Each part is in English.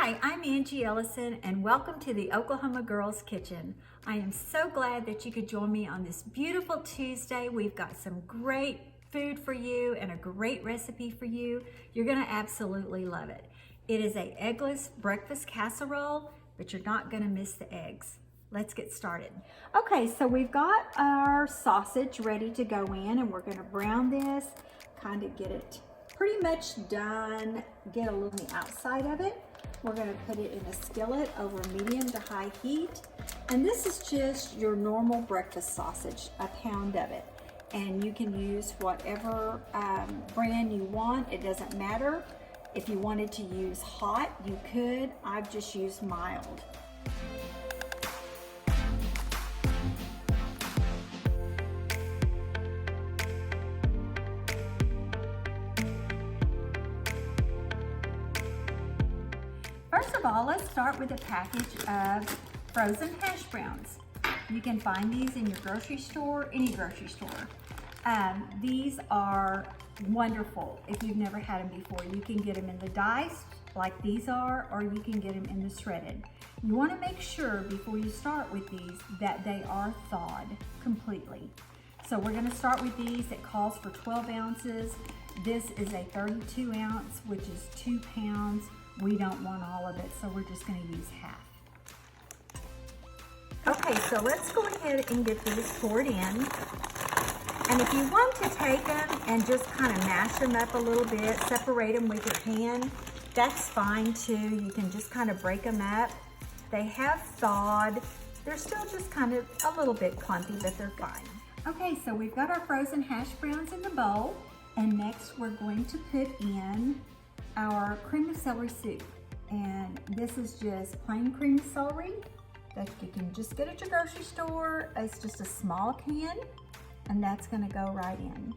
Hi, I'm Angie Ellison and welcome to the Oklahoma Girls Kitchen. I am so glad that you could join me on this beautiful Tuesday. We've got some great food for you and a great recipe for you. You're gonna absolutely love it. It is a eggless breakfast casserole, but you're not gonna miss the eggs. Let's get started. Okay, so we've got our sausage ready to go in and we're gonna brown this, kind of get it pretty much done, get a little on the outside of it. We're going to put it in a skillet over medium to high heat. And this is just your normal breakfast sausage, a pound of it. And you can use whatever brand you want. It doesn't matter. If you wanted to use hot, you could. I've just used mild. First of all, let's start with a package of frozen hash browns. You can find these in your grocery store, any grocery store. These are wonderful if you've never had them before. You can get them in the diced like these are, or you can get them in the shredded. You want to make sure before you start with these that they are thawed completely. So we're going to start with these. It calls for 12 ounces. This is a 32 ounce, which is 2 pounds. We don't want all of it, so we're just going to use half. Okay, so let's go ahead and get these poured in. And if you want to take them and just kind of mash them up a little bit, separate them with your hand, that's fine too. You can just kind of break them up. They have thawed. They're still just kind of a little bit clumpy, but they're fine. Okay, so we've got our frozen hash browns in the bowl, and next we're going to put in our cream of celery soup. And this is just plain cream of celery that you can just get at your grocery store. It's just a small can, and that's gonna go right in.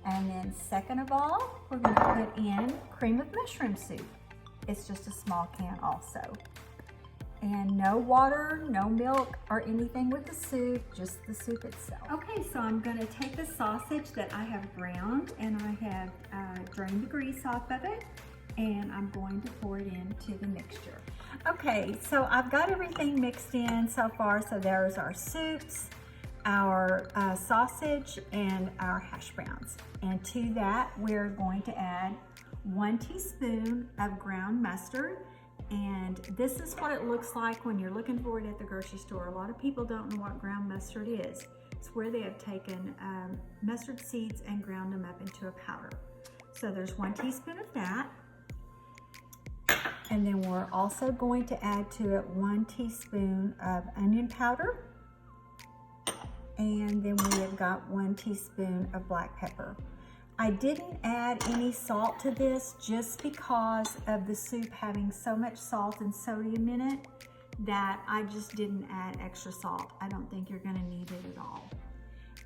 And then second of all, we're gonna put in cream of mushroom soup. It's just a small can also. And no water, no milk, or anything with the soup, just the soup itself. Okay, so I'm gonna take the sausage that I have browned and I have drained the grease off of it, and I'm going to pour it into the mixture. Okay, so I've got everything mixed in so far. So there's our soups, our sausage, and our hash browns. And to that, we're going to add 1 teaspoon of ground mustard. And this is what it looks like when you're looking for it at the grocery store. A lot of people don't know what ground mustard is. It's where they have taken mustard seeds and ground them up into a powder. So there's 1 teaspoon of that. And then we're also going to add to it 1 teaspoon of onion powder. And then we have got 1 teaspoon of black pepper. I didn't add any salt to this just because of the soup having so much salt and sodium in it that I just didn't add extra salt. I don't think you're gonna need it at all.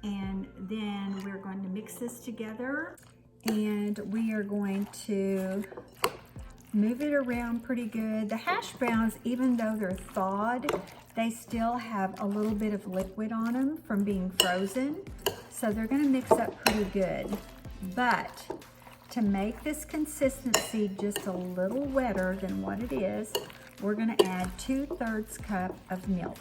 And then we're going to mix this together, and we are going to move it around pretty good. The hash browns, even though they're thawed, they still have a little bit of liquid on them from being frozen. So they're gonna mix up pretty good. But to make this consistency just a little wetter than what it is, we're gonna add 2/3 cup of milk.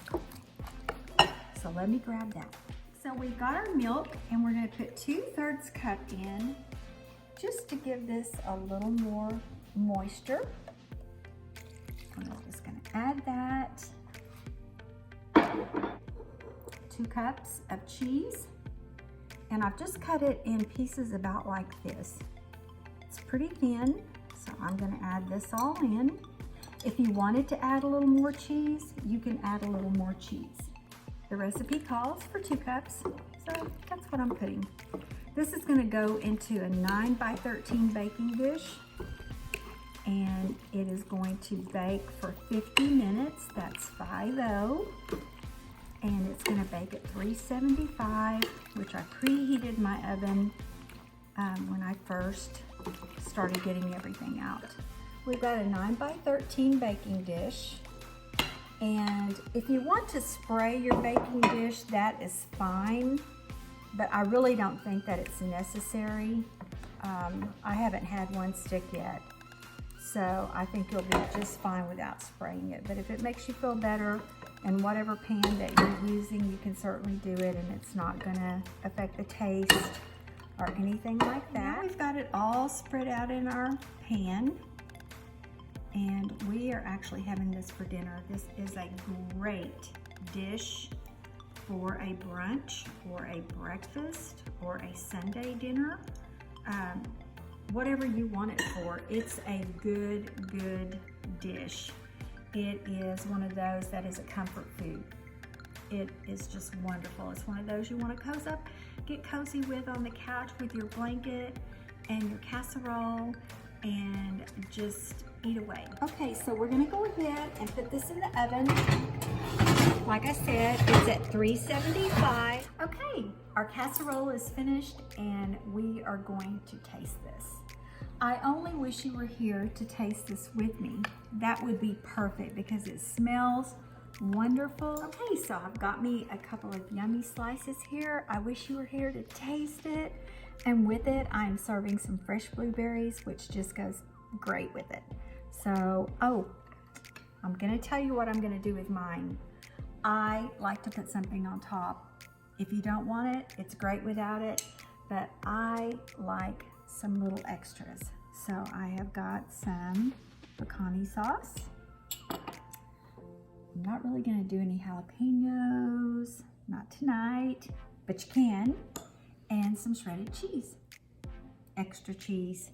So let me grab that. So we've got our milk, and we're gonna put 2/3 cup in just to give this a little more moisture. And I'm just gonna add that. 2 cups of cheese. And I've just cut it in pieces about like this. It's pretty thin, so I'm gonna add this all in. If you wanted to add a little more cheese, you can add a little more cheese. The recipe calls for 2 cups, so that's what I'm putting. This is gonna go into a 9 by 13 baking dish, and it is going to bake for 50 minutes. That's 50. And it's gonna bake at 375, which I preheated my oven when I first started getting everything out. We've got a 9 by 13 baking dish. And if you want to spray your baking dish, that is fine, but I really don't think that it's necessary. I haven't had one stick yet. So I think you'll be just fine without spraying it. But if it makes you feel better in whatever pan that you're using, you can certainly do it, and it's not gonna affect the taste or anything like that. Now we've got it all spread out in our pan, and we are actually having this for dinner. This is a great dish for a brunch or a breakfast or a Sunday dinner. Whatever you want it for, it's a good dish. It is one of those that is a comfort food. It is just wonderful. It's one of those you want to get cozy with on the couch with your blanket and your casserole and just eat away. Okay, so we're gonna go ahead and put this in the oven. Like I said, it's at 375. Okay, our casserole is finished and we are going to taste this. I only wish you were here to taste this with me. That would be perfect because it smells wonderful. Okay, so I've got me a couple of yummy slices here. I wish you were here to taste it. And with it, I'm serving some fresh blueberries, which just goes great with it. So, I'm gonna tell you what I'm gonna do with mine. I like to put something on top. If you don't want it, it's great without it, but I like some little extras. So I have got some pecani sauce. I'm not really gonna do any jalapenos, not tonight, but you can. And some shredded cheese. Extra cheese.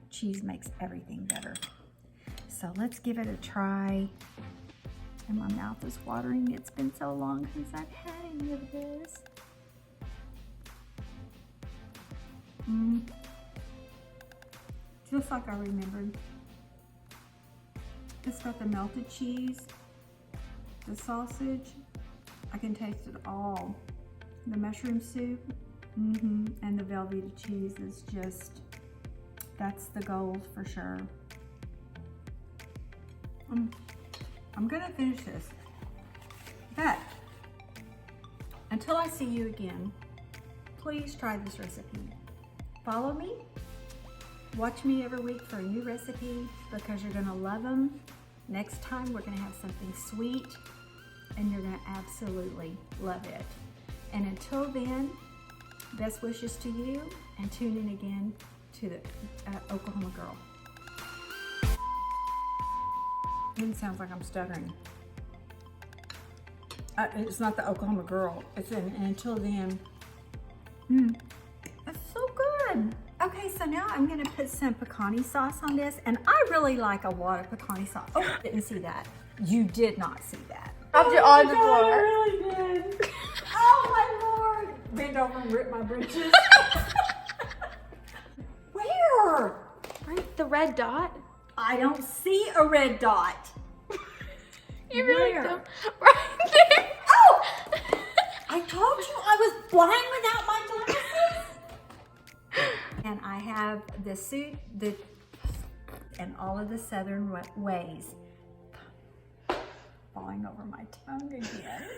Cheese makes everything better. So let's give it a try. And my mouth is watering. It's been so long since I've had any of this. Just like I remembered. It's got the melted cheese, the sausage. I can taste it all. The mushroom soup, and the Velveeta cheese is just, that's the gold for sure. I'm gonna finish this. But until I see you again, please try this recipe. Follow me. Watch me every week for a new recipe because you're gonna love them. Next time we're gonna have something sweet and you're gonna absolutely love it. And until then, best wishes to you and tune in again to the Oklahoma Girl. It sounds like I'm stuttering. It's not the Oklahoma Girl. It's and until then. That's so good. Okay, so now I'm gonna put some pecani sauce on this, and I really like a lot of pecani sauce. Oh, didn't see that. You did not see that. Dropped it on the floor. I really did. Oh my Lord. Bend over and rip my britches. Where? Right, the red dot. I don't see a red dot. You really Where? don't. Right there. Oh! I told you I was blind without my glasses. And I have the suit, and all of the southern ways falling over my tongue again.